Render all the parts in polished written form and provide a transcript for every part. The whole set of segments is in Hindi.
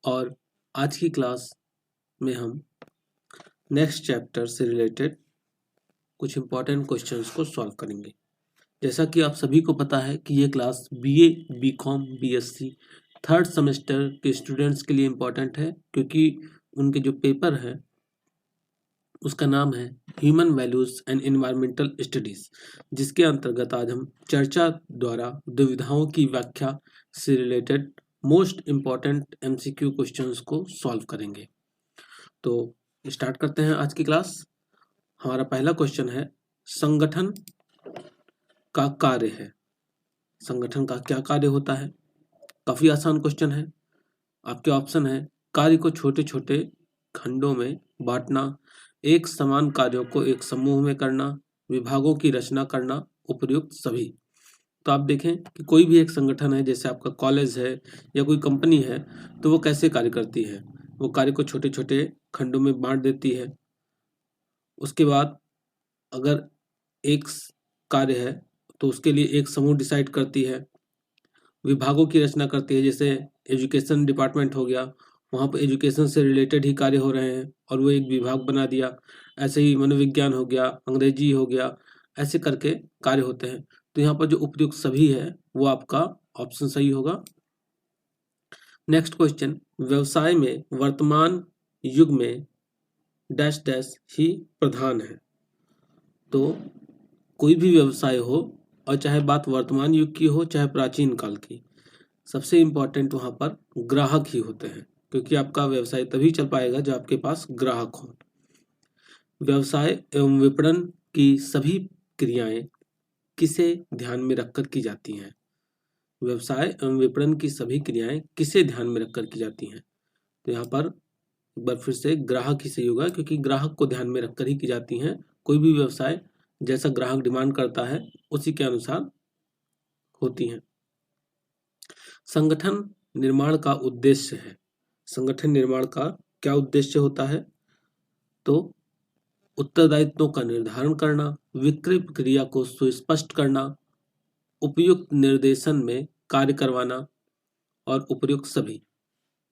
और आज की क्लास में हम नेक्स्ट चैप्टर से रिलेटेड कुछ इम्पोर्टेंट क्वेश्चंस को सॉल्व करेंगे। जैसा कि आप सभी को पता है कि ये class BA, BCom, BSc third semester के स्टूडेंट्स के लिए इम्पोर्टेंट है, क्योंकि उनके जो पेपर है उसका नाम है human values and environmental studies, जिसके अंतर्गत आज हम चर्चा द्वारा दुविधाओं की व्याख्या से related most important MCQ questions को सॉल्व करेंगे। तो स्टार्ट करते हैं आज की क्लास। हमारा पहला क्वेश्चन है, संगठन का कार्य है। संगठन का क्या कार्य होता है? काफी आसान क्वेश्चन है। आपके ऑप्शन है, कार्य को छोटे छोटे खंडों में बांटना, एक समान कार्यों को एक समूह में करना, विभागों की रचना करना, उपर्युक्त सभी। तो आप देखें कि कोई भी एक संगठन है, जैसे आपका कॉलेज है या कोई कंपनी है, तो वो कैसे कार्य करती है? वो कार्य को छोटे छोटे खंडों में बांट देती है। उसके बाद अगर एक कार्य है तो उसके लिए एक समूह डिसाइड करती है, विभागों की रचना करती है। जैसे एजुकेशन डिपार्टमेंट हो गया, वहाँ पर एजुकेशन से रिलेटेड ही कार्य हो रहे हैं और वो एक विभाग बना दिया। ऐसे ही मनोविज्ञान हो गया, अंग्रेजी हो गया, ऐसे करके कार्य होते हैं। तो यहाँ पर जो उपयुक्त सभी है वो आपका ऑप्शन सही होगा। नेक्स्ट क्वेश्चन, व्यवसाय में वर्तमान युग में डैश डैश ही प्रधान है। तो कोई भी व्यवसाय हो, और चाहे बात वर्तमान युग की हो चाहे प्राचीन काल की, सबसे इम्पोर्टेंट वहाँ पर ग्राहक ही होते हैं, क्योंकि आपका व्यवसाय तभी चल पाएगा जब आपके पास ग्राहक हो। व्यवसाय एवं विपणन की सभी क्रियाएं किसे ध्यान में रखकर की जाती हैं? व्यवसाय एवं विपणन की सभी क्रियाएं किसे ध्यान में रखकर की जाती हैं? तो यहाँ पर एक बार फिर से ग्राहक ही सही होगा, क्योंकि ग्राहक को ध्यान में रखकर ही की जाती हैं। कोई भी व्यवसाय जैसा ग्राहक डिमांड करता है उसी के अनुसार होती हैं। संगठन निर्माण का उद्देश्य है। संगठन निर्माण का क्या उद्देश्य होता है? तो उत्तरदायित्वों का निर्धारण करना, विक्रय प्रक्रिया को सुस्पष्ट करना, उपयुक्त निर्देशन में कार्य करवाना और उपयुक्त सभी।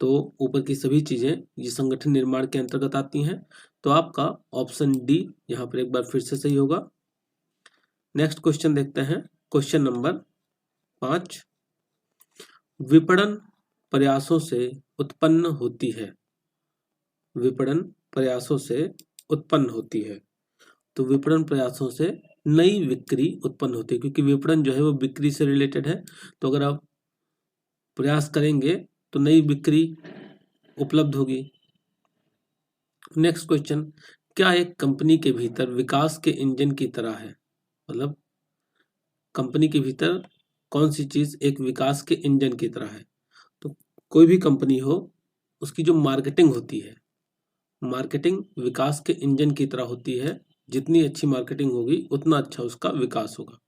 तो ऊपर की सभी चीजें ये संगठन निर्माण के अंतर्गत आती हैं। तो आपका ऑप्शन डी यहाँ पर एक बार फिर से सही होगा। नेक्स्ट क्वेश्चन देखते हैं, क्वेश्चन नंबर 5, विपणन प्रयासों से उत्पन्न होती है। विपणन प्रयासों से उत्पन्न होती है। तो विपणन प्रयासों से नई बिक्री उत्पन्न होती है, क्योंकि विपणन जो है वो बिक्री से रिलेटेड है। तो अगर आप प्रयास करेंगे तो नई बिक्री उपलब्ध होगी। नेक्स्ट क्वेश्चन, क्या एक कंपनी के भीतर विकास के इंजन की तरह है? मतलब कंपनी के भीतर कौन सी चीज एक विकास के इंजन की तरह है? तो कोई भी कंपनी हो, उसकी जो मार्केटिंग होती है, मार्केटिंग विकास के इंजन की तरह होती है। जितनी अच्छी मार्केटिंग होगी उतना अच्छा उसका विकास होगा।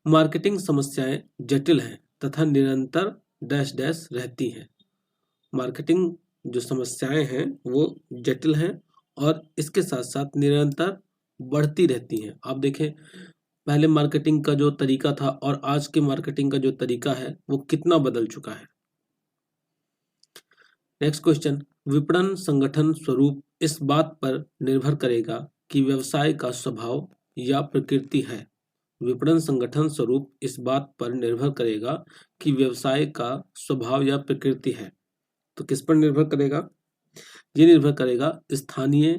मार्केटिंग समस्याएं जटिल हैं तथा निरंतर डैश डैश रहती हैं। मार्केटिंग जो समस्याएं हैं वो जटिल हैं और इसके साथ साथ निरंतर बढ़ती रहती हैं। आप देखें, पहले मार्केटिंग का जो तरीका था और आज के मार्केटिंग का जो तरीका है वो कितना बदल चुका है। नेक्स्ट क्वेश्चन, विपणन संगठन स्वरूप इस बात पर निर्भर करेगा कि व्यवसाय का स्वभाव या प्रकृति है। विपणन संगठन स्वरूप इस बात पर निर्भर करेगा कि व्यवसाय का स्वभाव या प्रकृति है। तो किस पर निर्भर करेगा? ये निर्भर करेगा स्थानीय,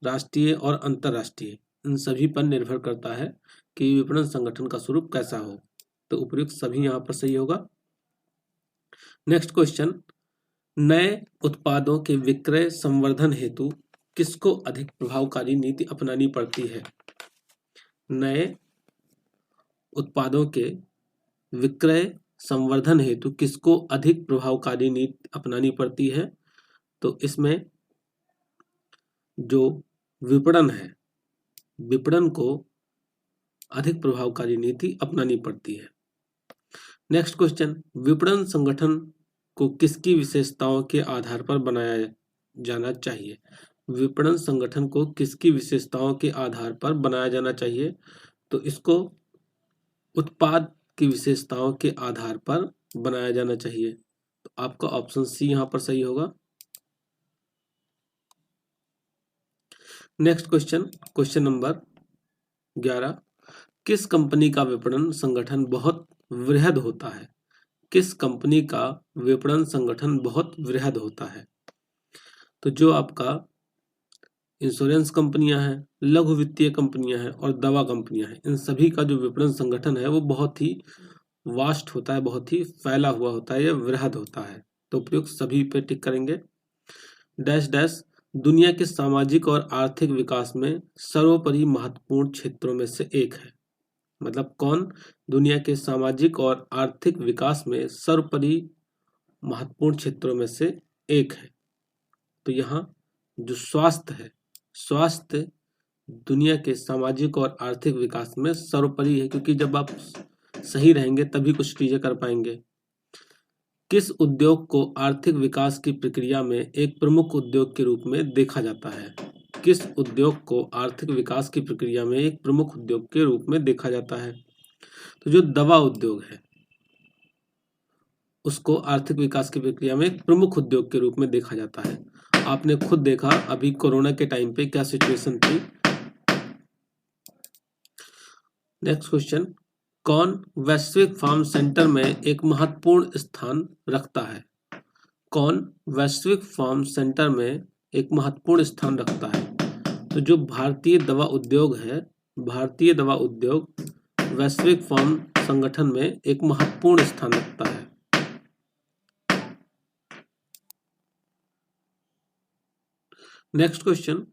राष्ट्रीय और अंतर्राष्ट्रीय, इन सभी पर निर्भर करता है कि विपणन संगठन का स्वरूप कैसा हो। तो उपयुक्त सभी यहाँ पर सही होगा। नेक्स्ट क्वेश्चन, नए उत्पादों के विक्रय संवर्धन हेतु किसको अधिक प्रभावकारी नीति अपनानी पड़ती है? नए उत्पादों के विक्रय संवर्धन हेतु किसको अधिक प्रभावकारी नीति अपनानी पड़ती है? तो इसमें जो विपणन है, विपणन को अधिक प्रभावकारी नीति अपनानी पड़ती है। नेक्स्ट क्वेश्चन, विपणन संगठन को किसकी विशेषताओं के आधार पर बनाया जाना चाहिए? विपणन संगठन को किसकी विशेषताओं के आधार पर बनाया जाना चाहिए? तो इसको उत्पाद की विशेषताओं के आधार पर बनाया जाना चाहिए। तो आपका ऑप्शन सी यहाँ पर सही होगा। नेक्स्ट क्वेश्चन, क्वेश्चन नंबर 11, किस कंपनी का विपणन संगठन बहुत वृहद होता है? किस कंपनी का विपणन संगठन बहुत वृहद होता है? तो जो आपका इंश्योरेंस कंपनियां हैं, लघु वित्तीय कंपनियां हैं और दवा कंपनियां हैं, इन सभी का जो विपणन संगठन है वो बहुत ही वास्ट होता है, बहुत ही फैला हुआ होता है, या वृहद होता है। तो उपयुक्त सभी पे टिक करेंगे। डैश डैश दुनिया के सामाजिक और आर्थिक विकास में सर्वोपरि महत्वपूर्ण क्षेत्रों में से एक है। मतलब कौन दुनिया के सामाजिक और आर्थिक विकास में सर्वोपरि महत्वपूर्ण क्षेत्रों में से एक है? तो यहाँ जो स्वास्थ्य है, स्वास्थ्य दुनिया के सामाजिक और आर्थिक विकास में सर्वोपरि है, क्योंकि जब आप सही रहेंगे तभी कुछ चीजें कर पाएंगे। किस उद्योग को आर्थिक विकास की प्रक्रिया में एक प्रमुख उद्योग के रूप में देखा जाता है? किस उद्योग को आर्थिक विकास की प्रक्रिया में एक प्रमुख उद्योग के रूप में देखा जाता है? तो जो दवा उद्योग है उसको आर्थिक विकास की प्रक्रिया में एक प्रमुख उद्योग के रूप में देखा जाता है। आपने खुद देखा अभी कोरोना के टाइम पे क्या सिचुएशन थी। नेक्स्ट क्वेश्चन, कौन वैश्विक फार्म सेंटर में एक महत्वपूर्ण स्थान रखता है? कौन वैश्विक फार्म सेंटर में एक महत्वपूर्ण स्थान रखता है? तो जो भारतीय दवा उद्योग है, भारतीय दवा उद्योग वैश्विक फार्म संगठन में एक महत्वपूर्ण स्थान रखता है। नेक्स्ट क्वेश्चन,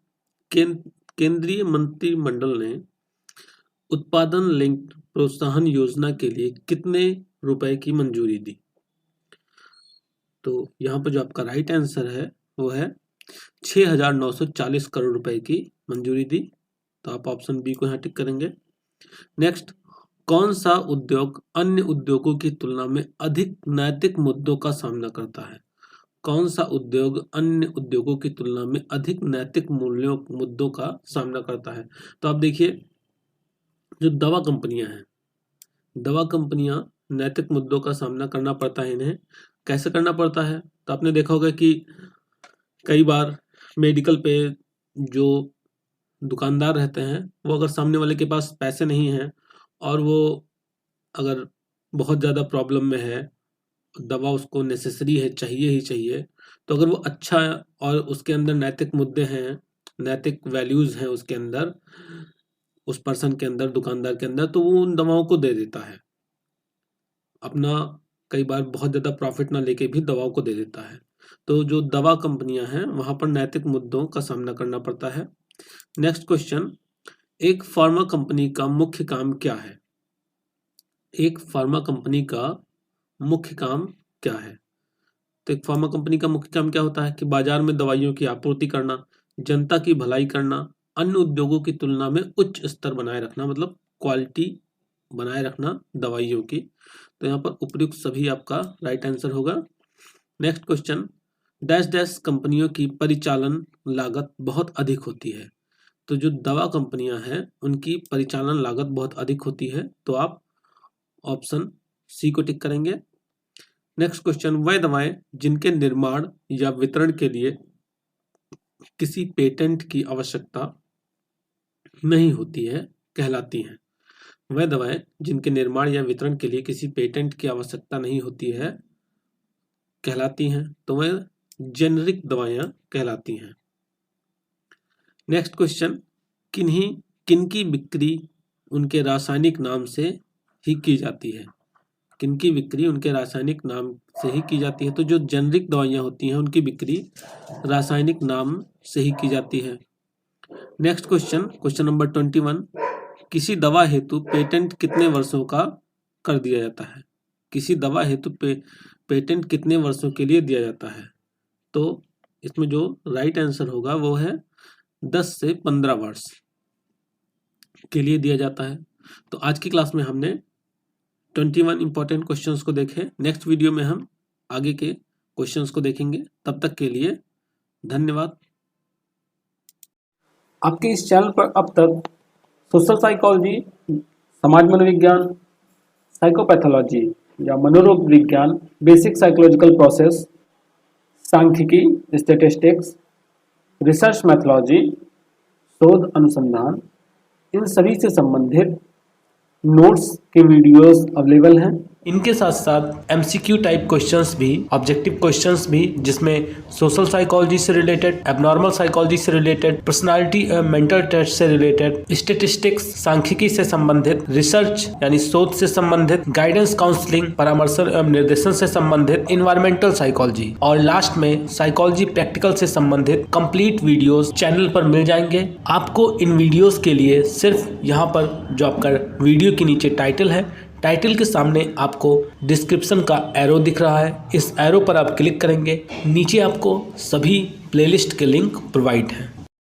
केंद्रीय मंत्रिमंडल ने उत्पादन लिंक्ड प्रोत्साहन योजना के लिए कितने रुपए की मंजूरी दी? तो यहाँ पर जो आपका राइट आंसर है वो है 6,940 करोड़ रुपए की मंजूरी दी। तो आप ऑप्शन बी को यहाँ टिक करेंगे। नेक्स्ट, कौन सा उद्योग अन्य उद्योगों की तुलना में अधिक नैतिक मुद्दों का सामना करता है? कौन सा उद्योग अन्य उद्योगों की तुलना में अधिक नैतिक मुद्दों का सामना करता है? तो आप देखिए, जो दवा कंपनियां हैं, दवा कंपनियां नैतिक मुद्दों का सामना करना पड़ता है इन्हें। कैसे करना पड़ता है? तो आपने देखा होगा कि कई बार मेडिकल पे जो दुकानदार रहते हैं वो अगर सामने वाले के पास पैसे नहीं हैं और वो अगर बहुत ज़्यादा प्रॉब्लम में है, दवा उसको नेसेसरी है, चाहिए ही चाहिए, तो अगर वो अच्छा और उसके अंदर नैतिक मुद्दे हैं, नैतिक वैल्यूज़ हैं उसके अंदर, उस पर्सन के अंदर, दुकानदार के अंदर, तो वो उन दवाओं को दे देता है। अपना कई बार बहुत ज़्यादा प्रॉफिट ना लेके भी दवाओं को दे देता है। तो जो दवा कंपनियां हैं वहां पर नैतिक मुद्दों का सामना करना पड़ता है। नेक्स्ट क्वेश्चन, एक फार्मा कंपनी का मुख्य काम क्या है? एक फार्मा कंपनी का मुख्य काम क्या है? तो एक फार्मा कंपनी का मुख्य काम क्या होता है कि बाजार में दवाइयों की आपूर्ति करना, जनता की भलाई करना, अन्य उद्योगों की तुलना में उच्च स्तर बनाए रखना, मतलब क्वालिटी बनाए रखना दवाइयों की। तो यहाँ पर उपयुक्त सभी आपका राइट आंसर होगा। नेक्स्ट क्वेश्चन, डैश डैश कंपनियों की परिचालन लागत बहुत अधिक होती है। तो जो दवा कंपनियां हैं उनकी परिचालन लागत बहुत अधिक होती है। तो आप ऑप्शन सी को टिक करेंगे। नेक्स्ट क्वेश्चन, वह दवाएं जिनके निर्माण या वितरण के लिए किसी पेटेंट की आवश्यकता नहीं होती है कहलाती हैं। वह दवाएं जिनके निर्माण या वितरण के लिए किसी पेटेंट की आवश्यकता नहीं होती है कहलाती हैं। तो वह जेनरिक दवाएं कहलाती हैं। नेक्स्ट क्वेश्चन, किनकी बिक्री उनके रासायनिक नाम से ही की जाती है? किनकी बिक्री उनके रासायनिक नाम से ही की जाती है? तो जो जेनरिक दवाइयाँ होती हैं उनकी बिक्री रासायनिक नाम से ही की जाती है। नेक्स्ट क्वेश्चन, क्वेश्चन नंबर 21, किसी दवा हेतु पेटेंट कितने वर्षों का कर दिया जाता है? किसी दवा हेतु पेटेंट कितने वर्षों के लिए दिया जाता है? तो इसमें जो राइट आंसर होगा वो है 10 से 15 वर्ष के लिए दिया जाता है। तो आज की क्लास में हमने 21 इंपॉर्टेंट क्वेश्चंस को देखे। नेक्स्ट वीडियो में हम आगे के क्वेश्चंस को देखेंगे। तब तक के लिए धन्यवाद। आपके इस चैनल पर अब तक सोशल साइकोलॉजी, समाज मनोविज्ञान, साइकोपैथोलॉजी या मनोरोग विज्ञान, बेसिक साइकोलॉजिकल प्रोसेस, सांख्यिकी, स्टैटिस्टिक्स, रिसर्च मैथोलॉजी, शोध अनुसंधान, इन सभी से संबंधित नोट्स के वीडियोस अवेलेबल हैं। इनके साथ साथ एमसीक्यू टाइप क्वेश्चंस भी, ऑब्जेक्टिव क्वेश्चंस भी, जिसमें सोशल साइकोलॉजी से रिलेटेड, एबनॉर्मल साइकोलॉजी से रिलेटेड, पर्सनालिटी मेंटल टेस्ट से रिलेटेड, स्टैटिस्टिक्स, सांख्यिकी से संबंधित, रिसर्च यानी शोध से संबंधित, गाइडेंस काउंसलिंग, परामर्श एवं निर्देशन से संबंधित, इन्वायरमेंटल साइकोलॉजी और लास्ट में साइकोलॉजी प्रैक्टिकल से संबंधित कंप्लीट वीडियोस चैनल पर मिल जाएंगे। आपको इन वीडियोस के लिए सिर्फ यहाँ पर जो आपका वीडियो के नीचे टाइटल है, टाइटल के सामने आपको डिस्क्रिप्शन का एरो दिख रहा है, इस एरो पर आप क्लिक करेंगे, नीचे आपको सभी प्लेलिस्ट के लिंक प्रोवाइड हैं।